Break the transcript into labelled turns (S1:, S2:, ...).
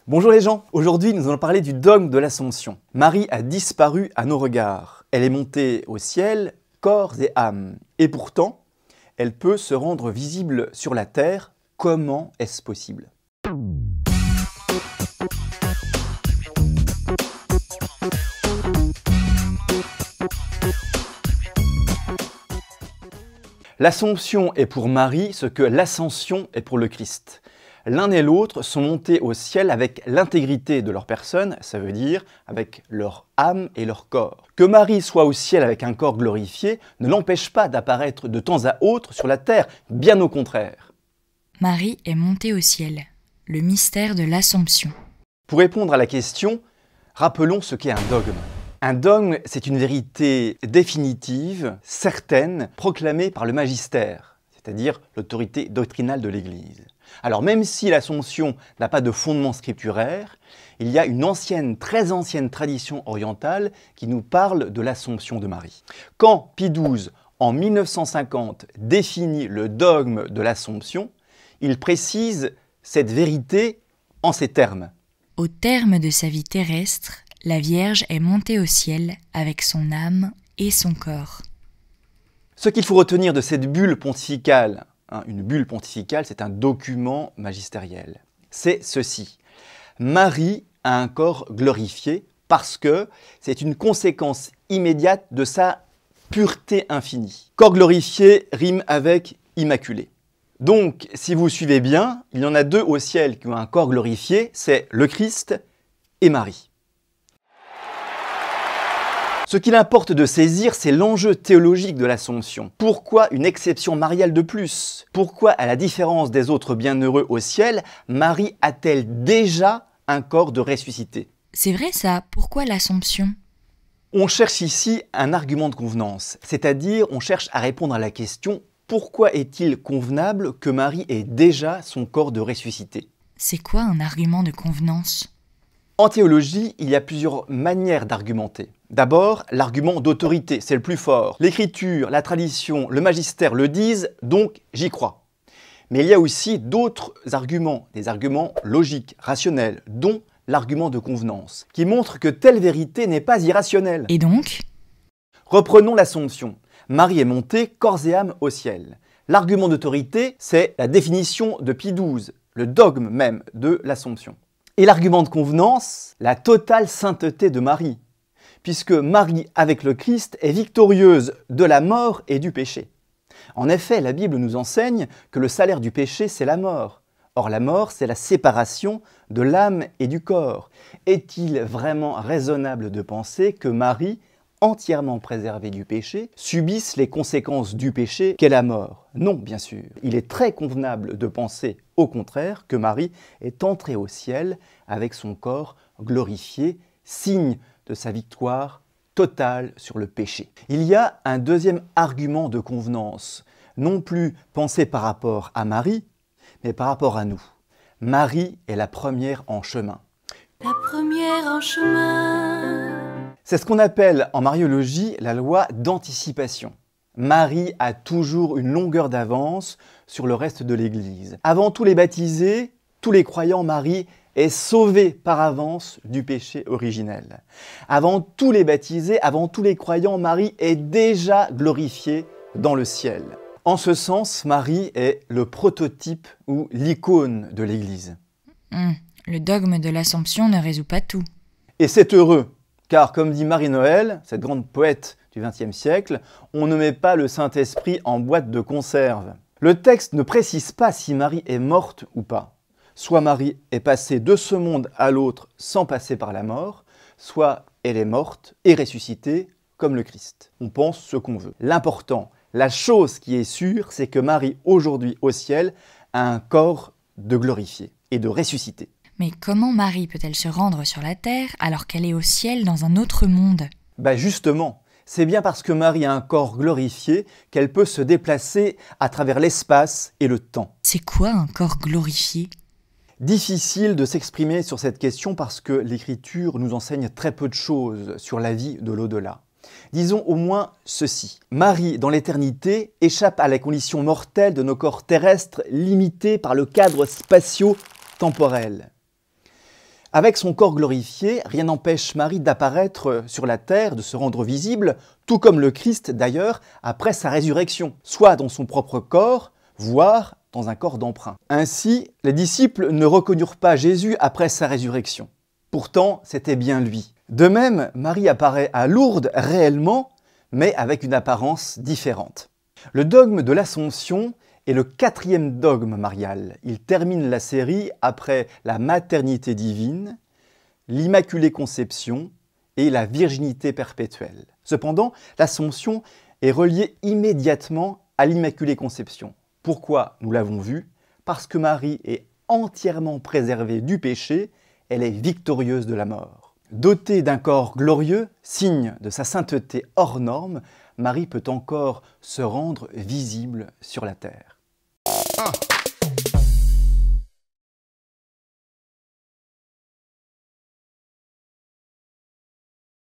S1: Bonjour les gens, aujourd'hui nous allons parler du dogme de l'Assomption. Marie a disparu à nos regards. Elle est montée au ciel, corps et âme. Et pourtant, elle peut se rendre visible sur la terre. Comment est-ce possible ? L'Assomption est pour Marie ce que l'Ascension est pour le Christ. L'un et l'autre sont montés au ciel avec l'intégrité de leur personne, ça veut dire avec leur âme et leur corps. Que Marie soit au ciel avec un corps glorifié ne l'empêche pas d'apparaître de temps à autre sur la terre, bien au contraire.
S2: Marie est montée au ciel, le mystère de l'Assomption.
S1: Pour répondre à la question, rappelons ce qu'est un dogme. Un dogme, c'est une vérité définitive, certaine, proclamée par le magistère, c'est-à-dire l'autorité doctrinale de l'Église. Alors même si l'Assomption n'a pas de fondement scripturaire, il y a une ancienne, très ancienne tradition orientale qui nous parle de l'Assomption de Marie. Quand Pie XII, en 1950, définit le dogme de l'Assomption, il précise cette vérité en ces termes.
S2: Au terme de sa vie terrestre, la Vierge est montée au ciel avec son âme et son corps.
S1: Ce qu'il faut retenir de cette bulle pontificale, une bulle pontificale, c'est un document magistériel. C'est ceci. Marie a un corps glorifié parce que c'est une conséquence immédiate de sa pureté infinie. Corps glorifié rime avec immaculé. Donc, si vous suivez bien, il y en a deux au ciel qui ont un corps glorifié, c'est le Christ et Marie. Ce qu'il importe de saisir, c'est l'enjeu théologique de l'Assomption. Pourquoi une exception mariale de plus ? Pourquoi, à la différence des autres bienheureux au ciel, Marie a-t-elle déjà un corps de ressuscité ?
S2: C'est vrai ça, pourquoi l'Assomption ?
S1: On cherche ici un argument de convenance, c'est-à-dire on cherche à répondre à la question « Pourquoi est-il convenable que Marie ait déjà son corps de ressuscité ?»
S2: C'est quoi un argument de convenance ?
S1: En théologie, il y a plusieurs manières d'argumenter. D'abord, l'argument d'autorité, c'est le plus fort. L'écriture, la tradition, le magistère le disent, donc j'y crois. Mais il y a aussi d'autres arguments, des arguments logiques, rationnels, dont l'argument de convenance, qui montre que telle vérité n'est pas irrationnelle.
S2: Et donc ?
S1: Reprenons l'Assomption. Marie est montée corps et âme au ciel. L'argument d'autorité, c'est la définition de Pie XII, le dogme même de l'Assomption. Et l'argument de convenance, la totale sainteté de Marie, puisque Marie, avec le Christ, est victorieuse de la mort et du péché. En effet, la Bible nous enseigne que le salaire du péché, c'est la mort. Or, la mort, c'est la séparation de l'âme et du corps. Est-il vraiment raisonnable de penser que Marie, entièrement préservée du péché, subisse les conséquences du péché qu'est la mort? Non, bien sûr. Il est très convenable de penser, au contraire, que Marie est entrée au ciel avec son corps glorifié, signe de sa victoire totale sur le péché. Il y a un deuxième argument de convenance, non plus pensé par rapport à Marie, mais par rapport à nous. Marie est la première en chemin.
S3: La première en chemin.
S1: C'est ce qu'on appelle en mariologie la loi d'anticipation. Marie a toujours une longueur d'avance sur le reste de l'Église. Avant tous les baptisés, tous les croyants, Marie est sauvée par avance du péché originel. Avant tous les baptisés, avant tous les croyants, Marie est déjà glorifiée dans le ciel. En ce sens, Marie est le prototype ou l'icône de l'Église.
S2: Le dogme de l'Assomption ne résout pas tout.
S1: Et c'est heureux, car comme dit Marie-Noël, cette grande poète du XXe siècle, on ne met pas le Saint-Esprit en boîte de conserve. Le texte ne précise pas si Marie est morte ou pas. Soit Marie est passée de ce monde à l'autre sans passer par la mort, soit elle est morte et ressuscitée comme le Christ. On pense ce qu'on veut. L'important, la chose qui est sûre, c'est que Marie, aujourd'hui au ciel, a un corps de glorifié et de ressuscité.
S2: Mais comment Marie peut-elle se rendre sur la terre alors qu'elle est au ciel dans un autre monde ?
S1: Justement, c'est bien parce que Marie a un corps glorifié qu'elle peut se déplacer à travers l'espace et le temps.
S2: C'est quoi un corps glorifié ?
S1: Difficile de s'exprimer sur cette question parce que l'Écriture nous enseigne très peu de choses sur la vie de l'au-delà. Disons au moins ceci. Marie, dans l'éternité, échappe à la condition mortelle de nos corps terrestres limités par le cadre spatio-temporel. Avec son corps glorifié, rien n'empêche Marie d'apparaître sur la terre, de se rendre visible, tout comme le Christ d'ailleurs, après sa résurrection, soit dans son propre corps, voire dans un corps d'emprunt. Ainsi, les disciples ne reconnurent pas Jésus après sa résurrection. Pourtant, c'était bien lui. De même, Marie apparaît à Lourdes réellement, mais avec une apparence différente. Le dogme de l'Assomption est le 4e dogme marial. Il termine la série après la maternité divine, l'Immaculée Conception et la virginité perpétuelle. Cependant, l'Assomption est reliée immédiatement à l'Immaculée Conception. Pourquoi? Nous l'avons vu, parce que Marie est entièrement préservée du péché, elle est victorieuse de la mort. Dotée d'un corps glorieux, signe de sa sainteté hors norme, Marie peut encore se rendre visible sur la terre.